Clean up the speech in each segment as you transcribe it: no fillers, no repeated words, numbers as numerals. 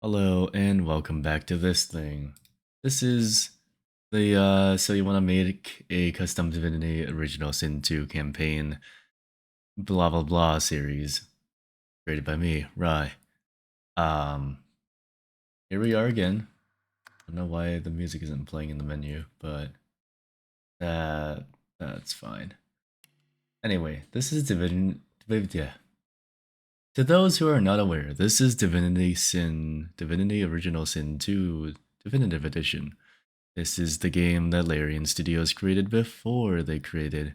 Hello and welcome back to this thing. This is the so you want to make a custom Divinity Original Sin 2 campaign blah blah blah series created by me, Rye. Um Here we are again. I don't know why the music isn't playing in the menu, but that's fine. Anyway, this is Divinity. To those who are not aware, this is Divinity Original Sin 2 Definitive Edition. This is the game that Larian Studios created before they created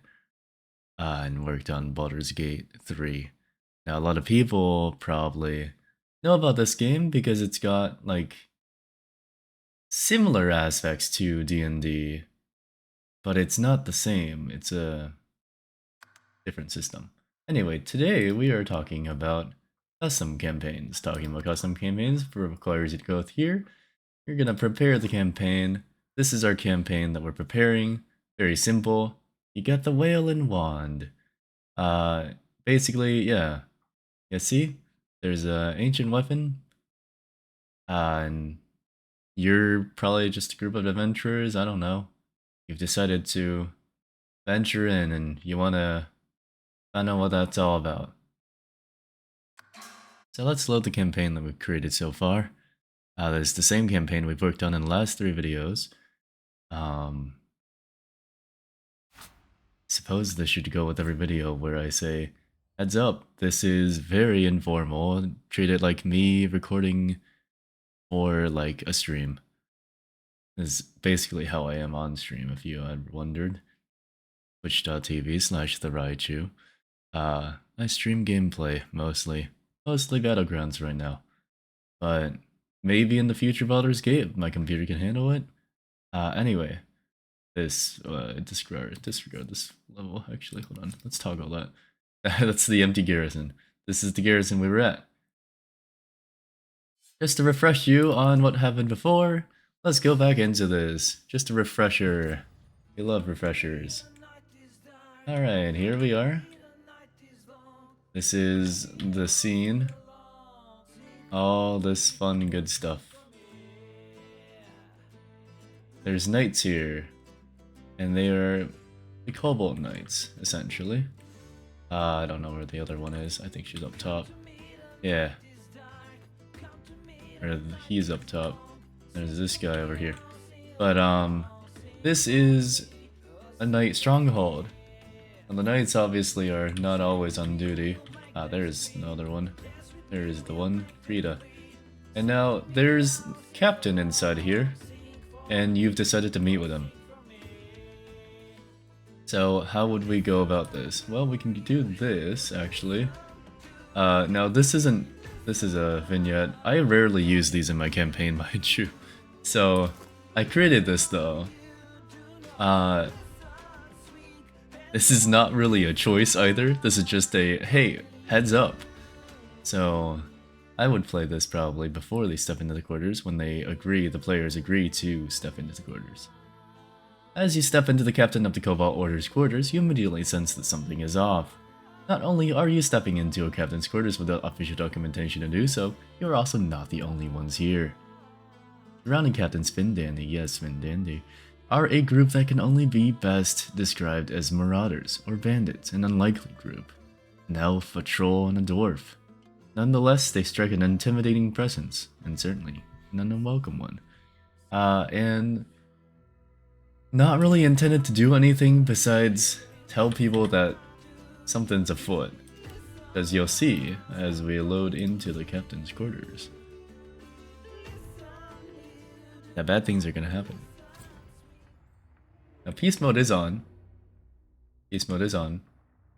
and worked on Baldur's Gate 3. Now, a lot of people probably know about this game because it's got like similar aspects to D&D, but it's not the same. It's a different system. Anyway, today we are talking about custom campaigns. Talking about custom campaigns requires you to go here. You're gonna prepare the campaign. This is our campaign that we're preparing. Very simple. You got the whale and wand. Basically, yeah. You see? There's an ancient weapon. And you're probably just a group of adventurers, I don't know. You've decided to venture in and you wanna find out what that's all about. So let's load the campaign that we've created so far. That is the same campaign we've worked on in the last 3 videos. Suppose this should go with every video where I say, heads up, this is very informal, treat it like me recording or like a stream. This is basically how I am on stream, if you had wondered. Twitch.tv/the Raichu. I stream gameplay, mostly Battlegrounds right now. But maybe in the future Baldur's Gate, if my computer can handle it. Anyway. Disregard this level. Actually, hold on. Let's toggle that. That's the empty garrison. This is the garrison we were at. Just to refresh you on what happened before, let's go back into this. Just a refresher. We love refreshers. Alright, here we are. This is the scene. All this fun good stuff. There's knights here. And they are the Cobalt Knights, essentially. I don't know where the other one is. I think she's up top. Yeah. Or he's up top. There's this guy over here. But, this is a Knight Stronghold. And the Knights obviously are not always on duty. There's another one. There's the one, Frida. And now, there's Captain inside here. And you've decided to meet with him. So how would we go about this? Well, we can do this, actually. Now this is a vignette. I rarely use these in my campaign, mind you. So, I created this though. This is not really a choice either. This is just a, hey, heads up. So, I would play this probably before they step into the quarters, when the players agree to step into the quarters. As you step into the Captain of the Cobalt Order's quarters, you immediately sense that something is off. Not only are you stepping into a captain's quarters without official documentation to do so, you're also not the only ones here. Surrounding Captain Spindandy, yes, Spindandy, are a group that can only be best described as marauders or bandits, an unlikely group. An elf, a troll, and a dwarf. Nonetheless, they strike an intimidating presence, and certainly an unwelcome one. And not really intended to do anything besides tell people that something's afoot, as you'll see as we load into the captain's quarters. That bad things are gonna happen. Now peace mode is on. Peace mode is on.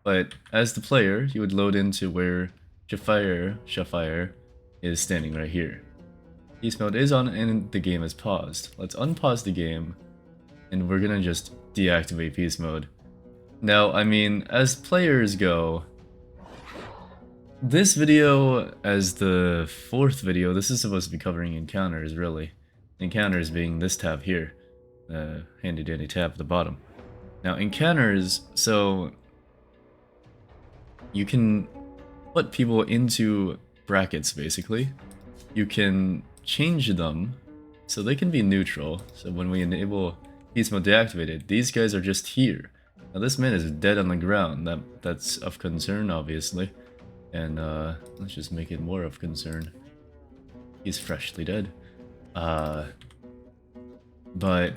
But as the player, you would load into where Shafire is standing right here. Peace mode is on and the game is paused. Let's unpause the game. And we're gonna just deactivate peace mode. Now, I mean, as players go, this video, as the 4th video, this is supposed to be covering encounters, really. Encounters being this tab here, the handy dandy tab at the bottom. Now, encounters, so you can put people into brackets, basically. You can change them so they can be neutral. So when we enable peace mode deactivated, these guys are just here. Now this man is dead on the ground. That's of concern, obviously. And let's just make it more of concern. He's freshly dead. But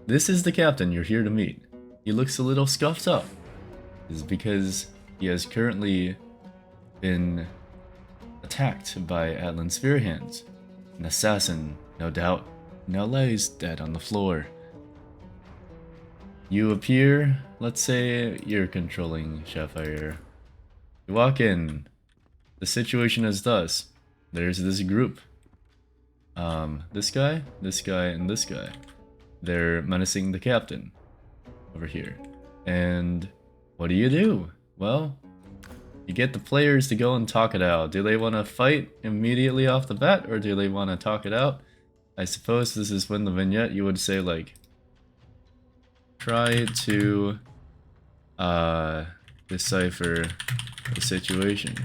this is the captain you're here to meet. He looks a little scuffed up. This is because he has currently been attacked by Atlan Spearhands. An assassin, no doubt, now lies dead on the floor. You appear, let's say you're controlling Sapphire. You walk in. The situation is thus. There's this group. This guy, and this guy. They're menacing the captain over here. And what do? Well, you get the players to go and talk it out. Do they want to fight immediately off the bat, or do they want to talk it out? I suppose this is when the vignette you would say like, try to decipher the situation.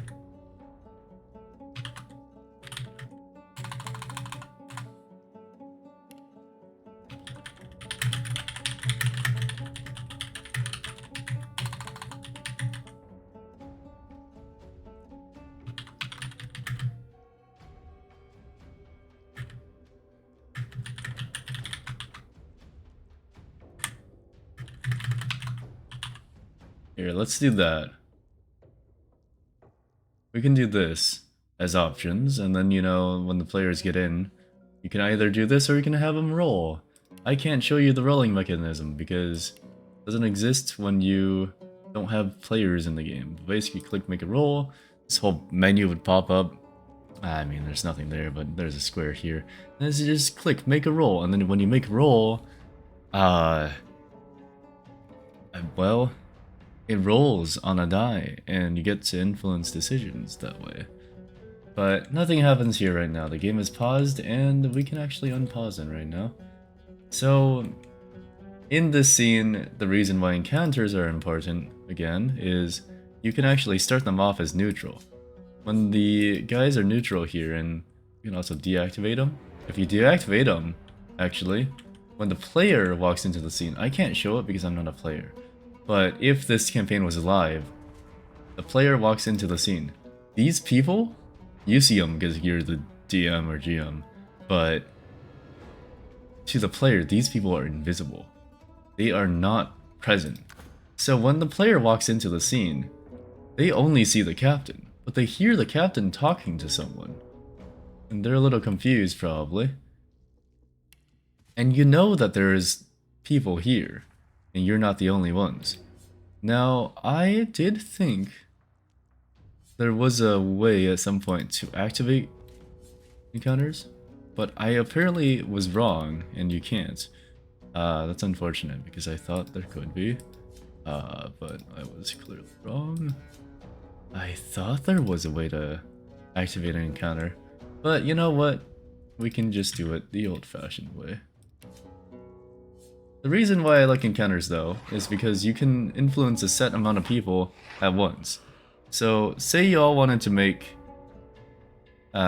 Here, let's do that. We can do this as options, and then, you know, when the players get in, you can either do this or you can have them roll. I can't show you the rolling mechanism because it doesn't exist when you don't have players in the game. Basically, click make a roll, this whole menu would pop up. I mean, there's nothing there, but there's a square here. And then you just click make a roll, and then when you make a roll, well, it rolls on a die, and you get to influence decisions that way. But nothing happens here right now. The game is paused, and we can actually unpause it right now. So, in this scene, the reason why encounters are important, again, is you can actually start them off as neutral. When the guys are neutral here, and you can also deactivate them. If you deactivate them, actually, when the player walks into the scene, I can't show it because I'm not a player. But if this campaign was live, the player walks into the scene. These people, you see them because you're the DM or GM, but to the player, these people are invisible. They are not present. So when the player walks into the scene, they only see the captain, but they hear the captain talking to someone. And they're a little confused, probably. And you know that there's people here, and you're not the only ones. Now, I did think there was a way at some point to activate encounters, but I apparently was wrong, and you can't. That's unfortunate, because I thought there could be, but I was clearly wrong. I thought there was a way to activate an encounter, but you know what? We can just do it the old-fashioned way. The reason why I like encounters, though, is because you can influence a set amount of people at once. So, say you all wanted to make...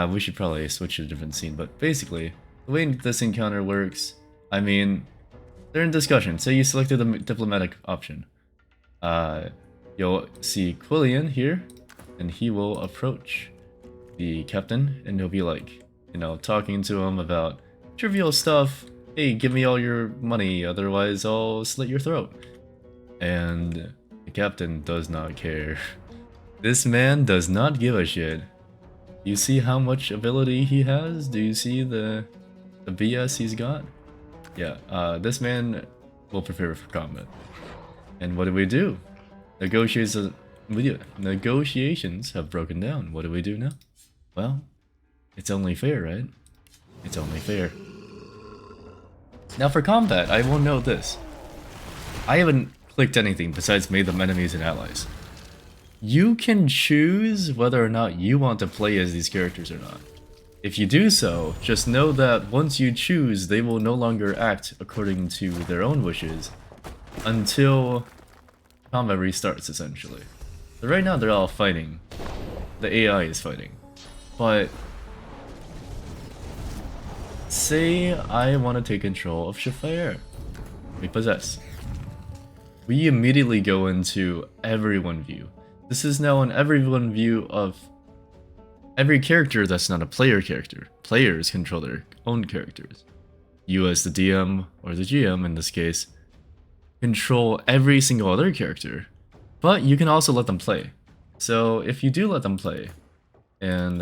we should probably switch to a different scene, but basically, the way this encounter works, I mean, they're in discussion. Say you selected the diplomatic option. You'll see Quillian here, and he will approach the captain, and he'll be like, you know, talking to him about trivial stuff. Hey, give me all your money, otherwise I'll slit your throat. And the captain does not care. This man does not give a shit. You see how much ability he has? Do you see the BS he's got? Yeah, this man will prepare for combat. And what do? Negotiations have broken down. What do we do now? Well, it's only fair, right? It's only fair. Now for combat, I will note this. I haven't clicked anything besides made them enemies and allies. You can choose whether or not you want to play as these characters or not. If you do so, just know that once you choose, they will no longer act according to their own wishes until combat restarts, essentially. So right now they're all fighting. The AI is fighting. But say I want to take control of Shafire. We possess. We immediately go into everyone view. This is now an everyone view of every character that's not a player character. Players control their own characters. You as the DM, or the GM in this case, control every single other character. But you can also let them play. So if you do let them play, and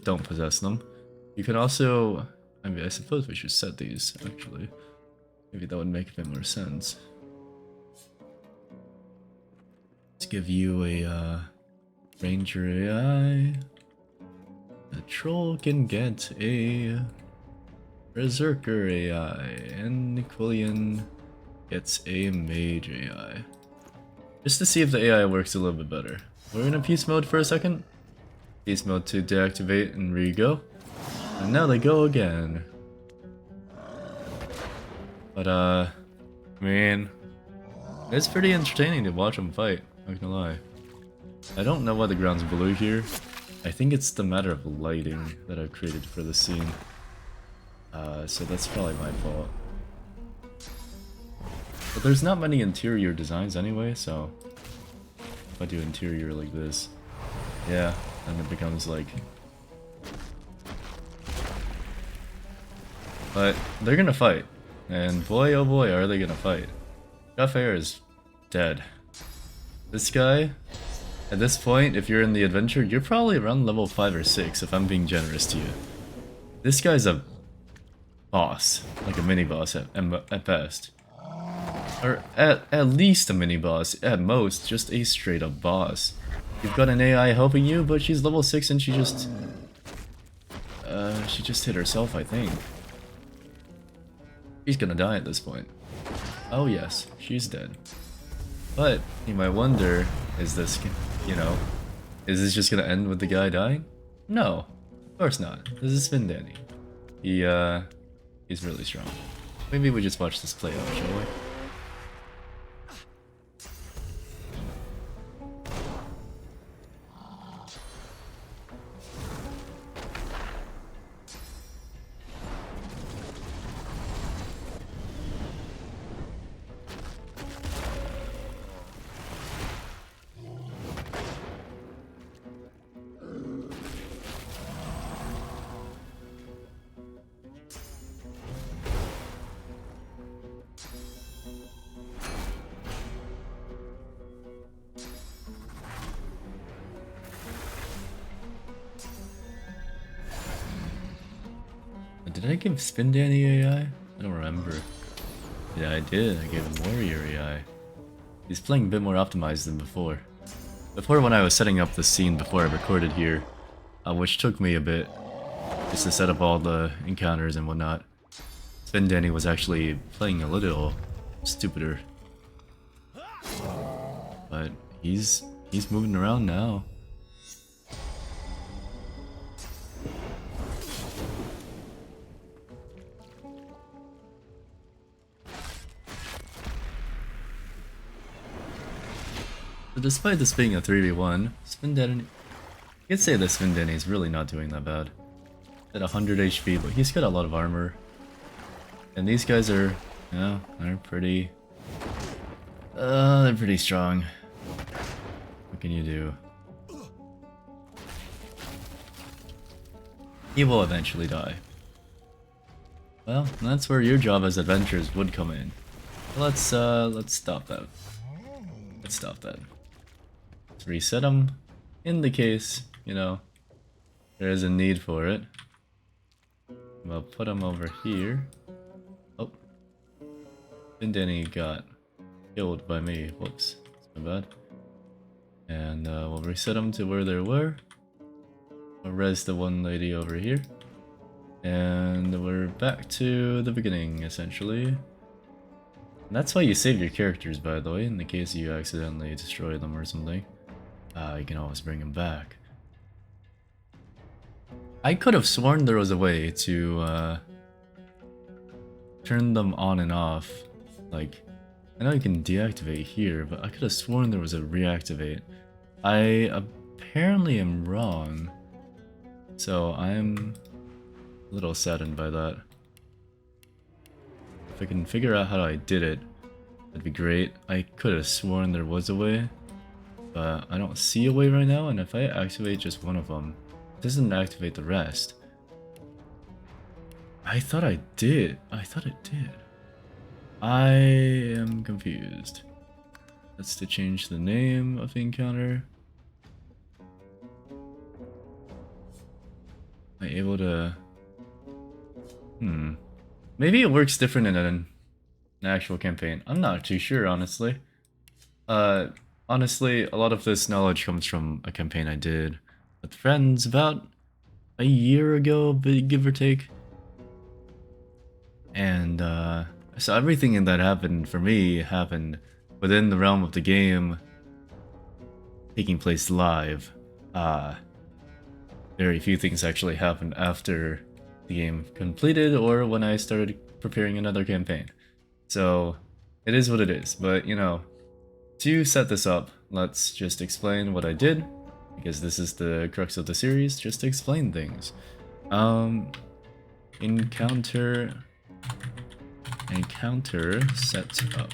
don't possess them, you can also... I mean, I suppose we should set these, actually. Maybe that would make a bit more sense. Let's give you a Ranger AI. The Troll can get a Berserker AI, and Niquillian gets a Mage AI. Just to see if the AI works a little bit better. We're in a peace mode for a second. Peace mode to deactivate and re-go. And now they go again. But I mean, it's pretty entertaining to watch them fight, not gonna lie. I don't know why the ground's blue here. I think it's the matter of lighting that I've created for the scene. So that's probably my fault. But there's not many interior designs anyway, so if I do interior like this, yeah, then it becomes like... But they're gonna fight, and boy oh boy are they gonna fight. Shafire is dead. This guy, at this point, if you're in the adventure, you're probably around level 5 or 6 if I'm being generous to you. This guy's a boss, like a mini-boss at best. Or at least a mini-boss, at most, just a straight-up boss. You've got an AI helping you, but she's level 6 and she just hit herself, I think. She's gonna die at this point. Oh yes, she's dead. But you might wonder, is this, you know, is this just gonna end with the guy dying? No, of course not. This is Spin Danny. He's really strong. Maybe we just watch this play out, shall we? Did I give Spin Danny AI? I don't remember. Yeah, I did. I gave him Warrior AI. He's playing a bit more optimized than before. Before, when I was setting up the scene before I recorded here, which took me a bit, just to set up all the encounters and whatnot, Spin Danny was actually playing a little stupider. But he's moving around now. But despite this being a 3v1, Spin Danny... I could say that Spin Danny is really not doing that bad. At 100 HP, but he's got a lot of armor. And these guys are... yeah, they're pretty... they're pretty strong. What can you do? He will eventually die. Well, that's where your job as adventurers would come in. Let's stop that. Let's stop that. Let's reset them, in the case, you know, there is a need for it. We'll put them over here. Oh. Spin Danny got killed by me. Whoops. That's my bad. And we'll reset them to where they were. We'll res the one lady over here. And we're back to the beginning, essentially. And that's why you save your characters, by the way, in the case you accidentally destroy them or something. You can always bring them back. I could have sworn there was a way to turn them on and off. Like, I know you can deactivate here, but I could have sworn there was a reactivate. I apparently am wrong, so I'm a little saddened by that. If I can figure out how I did it, that'd be great. I could have sworn there was a way, but I don't see a way right now, and if I activate just one of them, it doesn't activate the rest. I thought I did. I thought it did. I am confused. That's to change the name of the encounter. Am I able to... Maybe it works different in an actual campaign. I'm not too sure, honestly. Honestly, a lot of this knowledge comes from a campaign I did with friends about a year ago, give or take. And so everything in that happened for me happened within the realm of the game, taking place live. Very few things actually happened after the game completed or when I started preparing another campaign. So it is what it is, but you know, to set this up, let's just explain what I did, because this is the crux of the series, just to explain things. Encounter set up.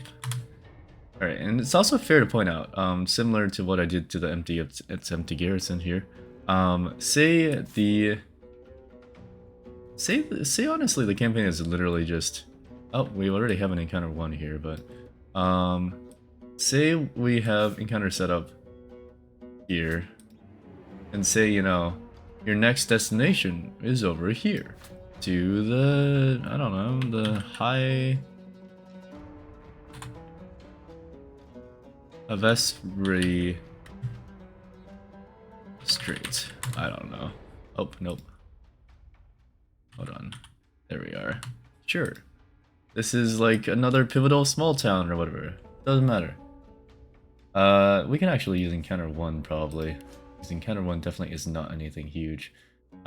Alright, and it's also fair to point out, similar to what I did to the empty garrison here, say honestly the campaign is literally just, oh, we already have an encounter 1 here, but say we have encounter set up here, and say, you know, your next destination is over here, to the, I don't know, the high Avesri Strait. I don't know. Oh, nope. Hold on. There we are. Sure. This is like another pivotal small town or whatever. Doesn't matter. We can actually use encounter 1 probably. Because encounter 1 definitely is not anything huge.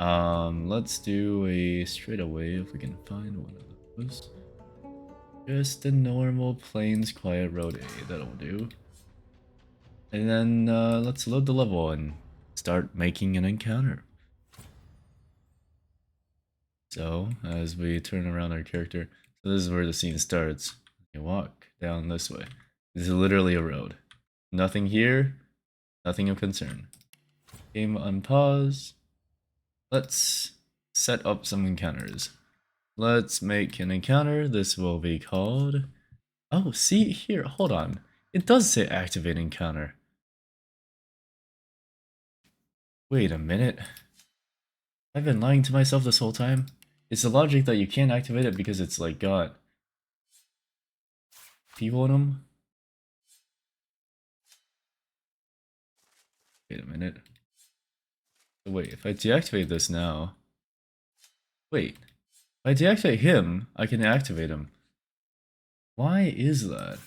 Let's do a straightaway if we can find one of those. Just a normal plains quiet road A, that'll do. And then let's load the level and start making an encounter. So, as we turn around our character, so this is where the scene starts. You walk down this way. This is literally a road. Nothing here, nothing of concern. Game unpause. Let's set up some encounters. Let's make an encounter. This will be called... Oh, see here, hold on. It does say activate encounter. Wait a minute. I've been lying to myself this whole time. It's the logic that you can't activate it because it's like got people in them. Wait a minute. Wait, if I deactivate this now... Wait. If I deactivate him, I can activate him. Why is that?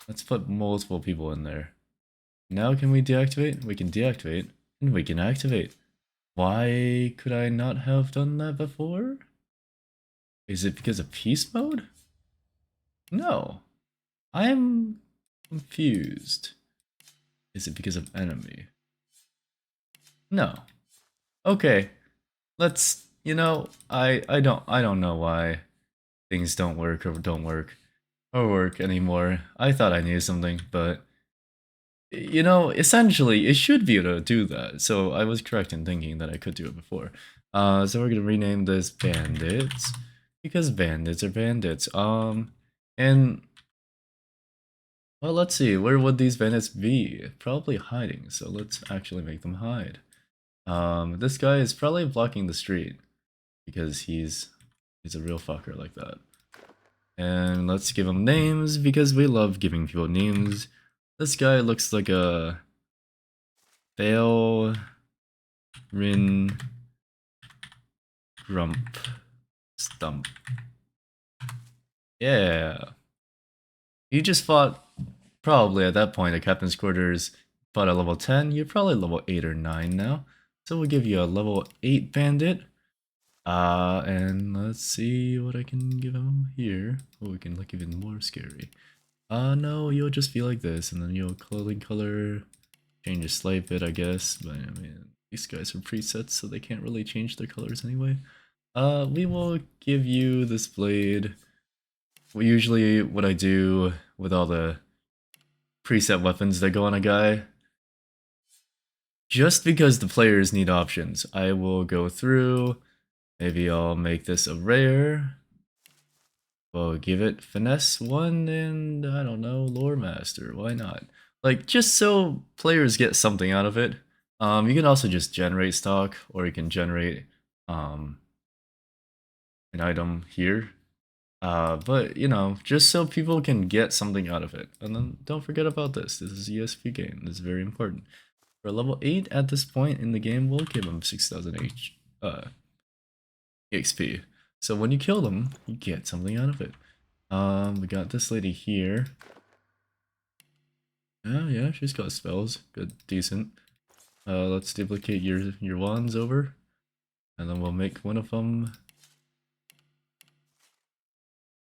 Let's put multiple people in there. Now can we deactivate? We can deactivate, and we can activate. Why could I not have done that before? Is it because of peace mode? No. I'm confused. Is it because of enemy? No. Okay. Let's, you know, I don't know why things don't work or don't work or work anymore. I thought I knew something, but you know, essentially it should be able to do that. So I was correct in thinking that I could do it before. So we're gonna rename this bandits because bandits are bandits. And well, let's see, where would these bandits be? Probably hiding, so let's actually make them hide. This guy is probably blocking the street because he's a real fucker like that. And let's give him names because we love giving people names. This guy looks like a Bale Rin Grump Stump. Yeah. You just fought, probably at that point, at Captain's Quarters, fought at level 10. You're probably level 8 or 9 now. So we'll give you a level 8 bandit. And let's see what I can give him here. Oh, we can look even more scary. No, you'll just be like this, and then you'll clothing color, change a slight bit, I guess. But I mean, these guys are presets, so they can't really change their colors anyway. We will give you this blade. usually what I do with all the preset weapons that go on a guy, just because the players need options, I will go through, maybe I'll make this a rare, we'll give it finesse 1 and, I don't know, lore master, why not? Like, just so players get something out of it. You can also just generate stock, or you can generate an item here. But, you know, just so people can get something out of it. And then don't forget about this. This is a ESP game. This is very important. For level 8 at this point in the game, we'll give them 6,000 EXP. So when you kill them, you get something out of it. We got this lady here. Oh yeah, she's got spells. Good, decent. Let's duplicate your wands over. And then we'll make one of them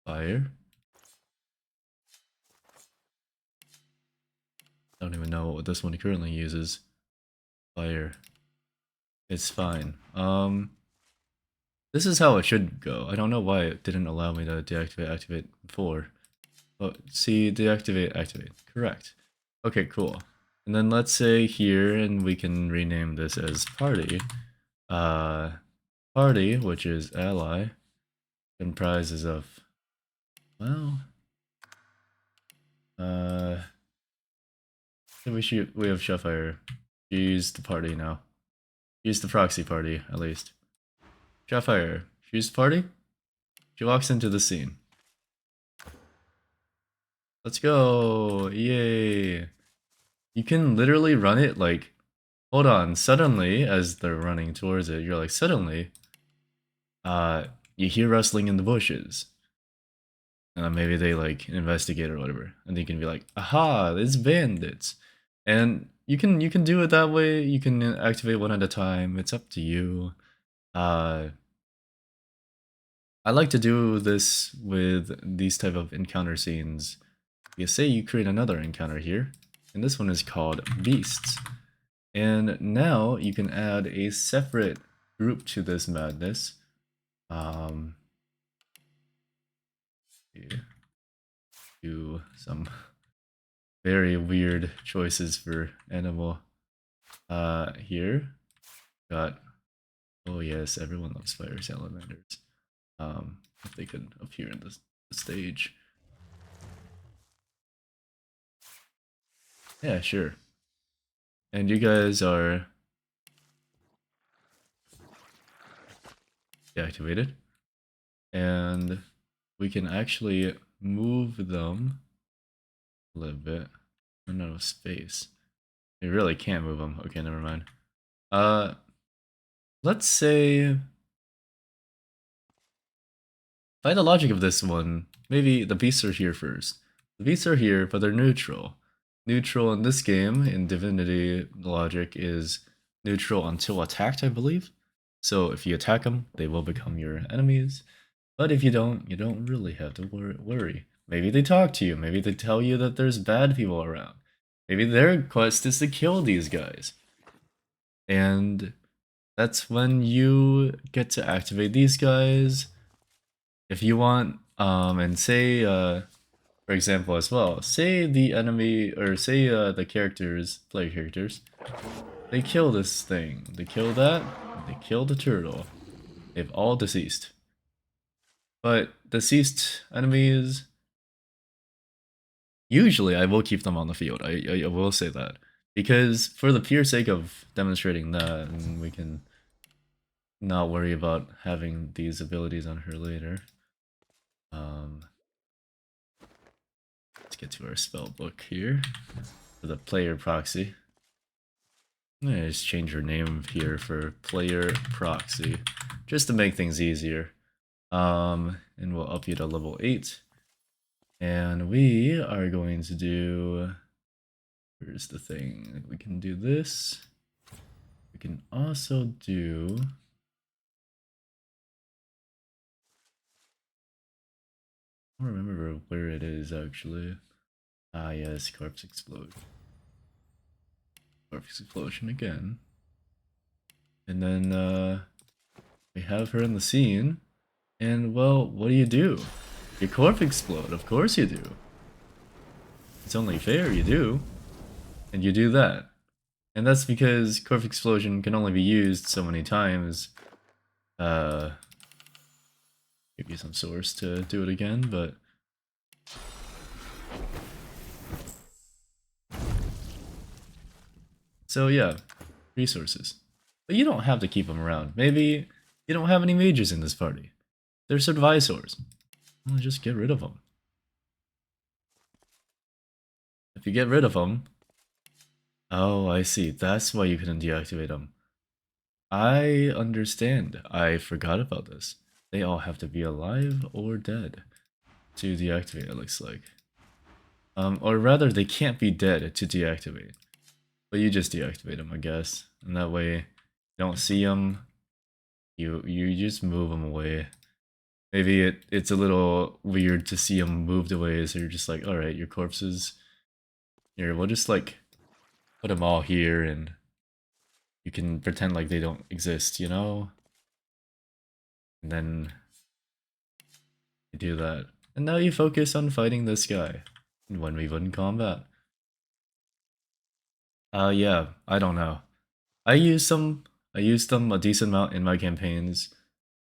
fire. I don't even know what this one currently uses. Fire. It's fine. This is how it should go. I don't know why it didn't allow me to deactivate activate before. Oh, see, deactivate activate. Correct. Okay, cool. And then let's say here, and we can rename this as party. Party, which is ally, comprises of, well, we have Shellfire. She's the party now. She's the proxy party, at least. Shellfire. She's the party. She walks into the scene. Let's go! Yay! You can literally run it like, hold on, suddenly, as they're running towards it, you're like, suddenly, you hear rustling in the bushes. And then maybe they like investigate or whatever. And you can be like, aha, it's bandits. And you can do it that way. You can activate one at a time. It's up to you. I like to do this with these type of encounter scenes. You say you create another encounter here, and this one is called Beasts. And now you can add a separate group to this madness. Do some very weird choices for animal. Here got, oh yes, everyone loves fire salamanders. If they could appear in the stage. Yeah, sure. And you guys are deactivated. And we can actually move them a little bit. Run out of space. We really can't move them. Okay, never mind. Let's say, by the logic of this one, maybe the beasts are here first. The beasts are here, but they're neutral. Neutral in this game, in Divinity, the logic is neutral until attacked, I believe. So if you attack them, they will become your enemies. But if you don't really have to worry. Maybe they talk to you. Maybe they tell you that there's bad people around. Maybe their quest is to kill these guys. And that's when you get to activate these guys. If you want, and say, for example as well, say the enemy, or say the characters, player characters, they kill this thing. They kill that, they kill the turtle. They've all deceased. But deceased enemies, usually I will keep them on the field. I will say that. Because for the pure sake of demonstrating that, and we can not worry about having these abilities on her later. Let's get to our spell book here for the player proxy. I'm gonna just change her name here for player proxy, just to make things easier. And we'll up you to level 8. And we are going to do, here's the thing, we can do this. We can also do, I don't remember where it is actually. Ah yes, corpse explosion. Corpse explosion again. And then we have her in the scene. And well, what do you do? Your corpse explode, of course you do. It's only fair you do. And you do that. And that's because corpse explosion can only be used so many times. Give you some source to do it again, but so yeah, resources. But you don't have to keep them around. Maybe you don't have any mages in this party. They're advisors. Well, just get rid of them. If you get rid of them... Oh, I see. That's why you couldn't deactivate them. I understand. I forgot about this. They all have to be alive or dead to deactivate, it looks like. Or rather, they can't be dead to deactivate. But you just deactivate them, I guess. And that way, you don't see them. You just move them away. Maybe it's a little weird to see them moved away, so you're just like, alright, your corpses. Here, we'll just like put them all here and you can pretend like they don't exist, you know? And then you do that. And now you focus on fighting this guy in 1v1 combat. Yeah, I don't know. I used them a decent amount in my campaigns.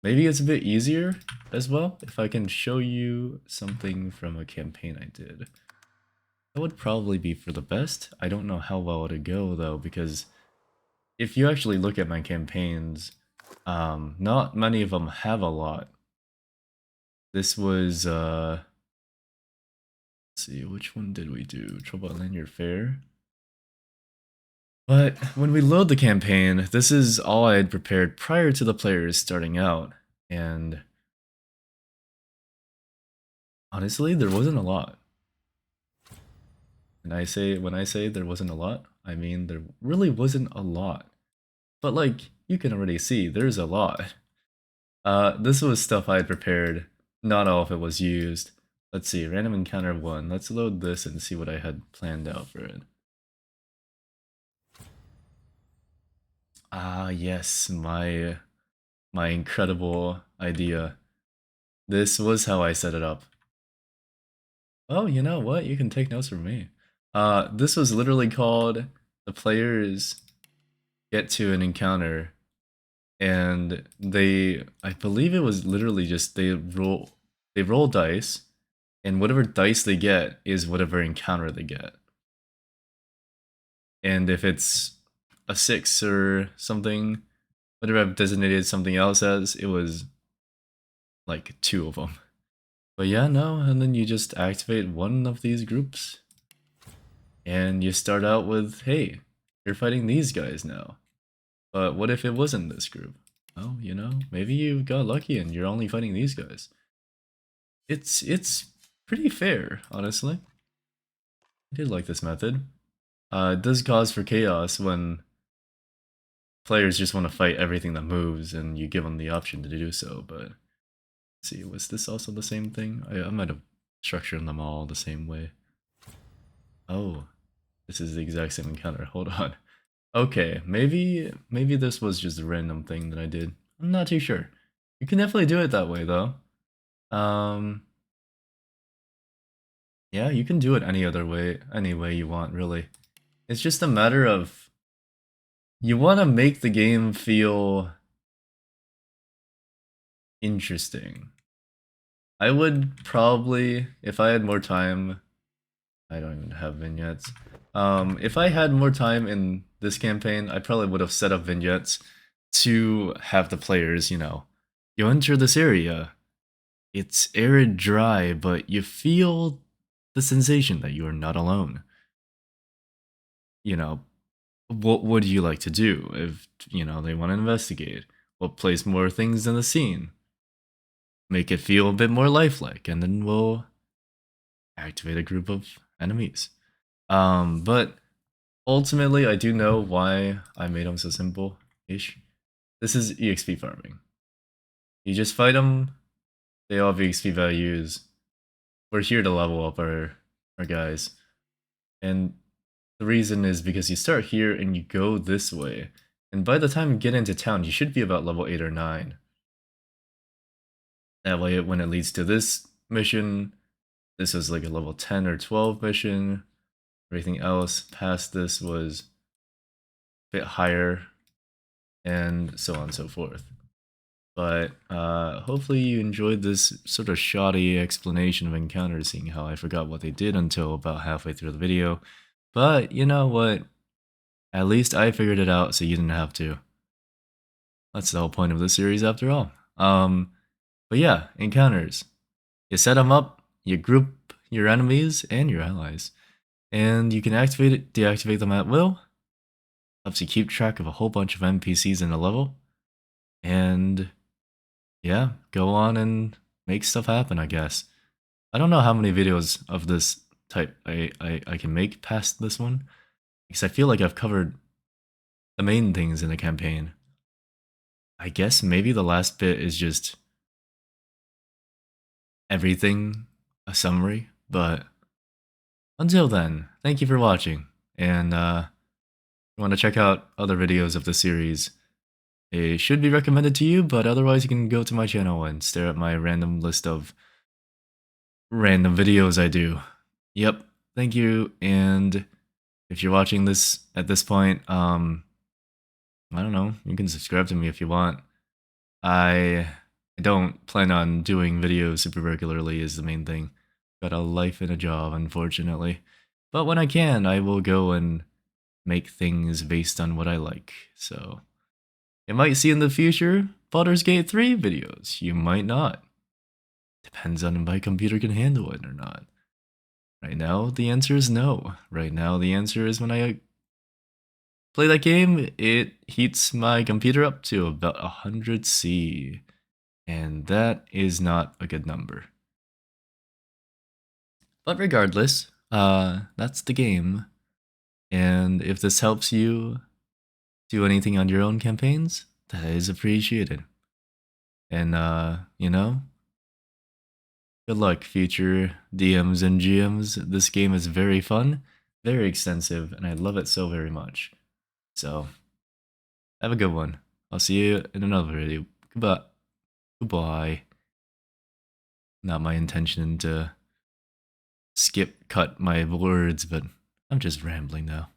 Maybe it's a bit easier as well if I can show you something from a campaign I did. That would probably be for the best. I don't know how well it'd go though, because if you actually look at my campaigns, not many of them have a lot. This was, let's see, which one did we do? Trouble at Lanyard Fair? But when we load the campaign, this is all I had prepared prior to the players starting out, and honestly, there wasn't a lot. And when I say there wasn't a lot, I mean there really wasn't a lot. But like, you can already see, there's a lot. This was stuff I had prepared, not all of it was used. Let's see, random encounter 1. Let's load this and see what I had planned out for it. Ah, yes, my incredible idea. This was how I set it up. Oh, you know what? You can take notes from me. This was literally called the players get to an encounter, and I believe it was literally just they roll dice, and whatever dice they get is whatever encounter they get. And if it's a 6 or something, whatever I've designated something else as, it was like 2 of them. But yeah, no, and then you just activate one of these groups. And you start out with, hey, you're fighting these guys now. But what if it wasn't this group? Oh, you know, maybe you got lucky and you're only fighting these guys. It's pretty fair, honestly. I did like this method. It does cause for chaos when players just want to fight everything that moves and you give them the option to do so, but let's see, was this also the same thing? I might have structured them all the same way. Oh, this is the exact same encounter. Hold on. Okay, maybe this was just a random thing that I did. I'm not too sure. You can definitely do it that way though. Yeah, you can do it any way you want, really. It's just a matter of you want to make the game feel interesting. I would probably, if I had more time, I don't even have vignettes. If I had more time in this campaign, I probably would have set up vignettes to have the players, you know, you enter this area. It's arid dry, but you feel the sensation that you are not alone. You know, what would you like to do if, you know, they want to investigate? We'll place more things in the scene. Make it feel a bit more lifelike, and then we'll activate a group of enemies. But ultimately, I do know why I made them so simple-ish. This is EXP farming. You just fight them, they all have EXP values. We're here to level up our guys. And the reason is because you start here and you go this way. And by the time you get into town, you should be about level 8 or 9. That way, when it leads to this mission. This was like a level 10 or 12 mission. Everything else past this was a bit higher, and so on and so forth. But hopefully you enjoyed this sort of shoddy explanation of encounters, seeing how I forgot what they did until about halfway through the video. But you know what? At least I figured it out so you didn't have to. That's the whole point of this series after all. But yeah, encounters. You set them up, you group your enemies and your allies, and you can activate it, deactivate them at will. Helps you keep track of a whole bunch of NPCs in a level, and yeah, go on and make stuff happen, I guess. I don't know how many videos of this type I can make past this one, because I feel like I've covered the main things in the campaign. I guess maybe the last bit is just everything, a summary, but until then, thank you for watching, and if you want to check out other videos of the series, it should be recommended to you, but otherwise you can go to my channel and stare at my random list of random videos I do. Yep, thank you, and if you're watching this at this point, I don't know, you can subscribe to me if you want. I don't plan on doing videos super regularly is the main thing. Got a life and a job, unfortunately. But when I can, I will go and make things based on what I like. So, you might see in the future Baldur's Gate 3 videos. You might not. Depends on if my computer can handle it or not. Right now, the answer is no. Right now, the answer is when I play that game, it heats my computer up to about 100°C. And that is not a good number. But regardless, that's the game. And if this helps you do anything on your own campaigns, that is appreciated. And, you know, good luck, future DMs and GMs. This game is very fun, very extensive, and I love it so very much. So, have a good one. I'll see you in another video. Goodbye. Goodbye. Not my intention to cut my words, but I'm just rambling now.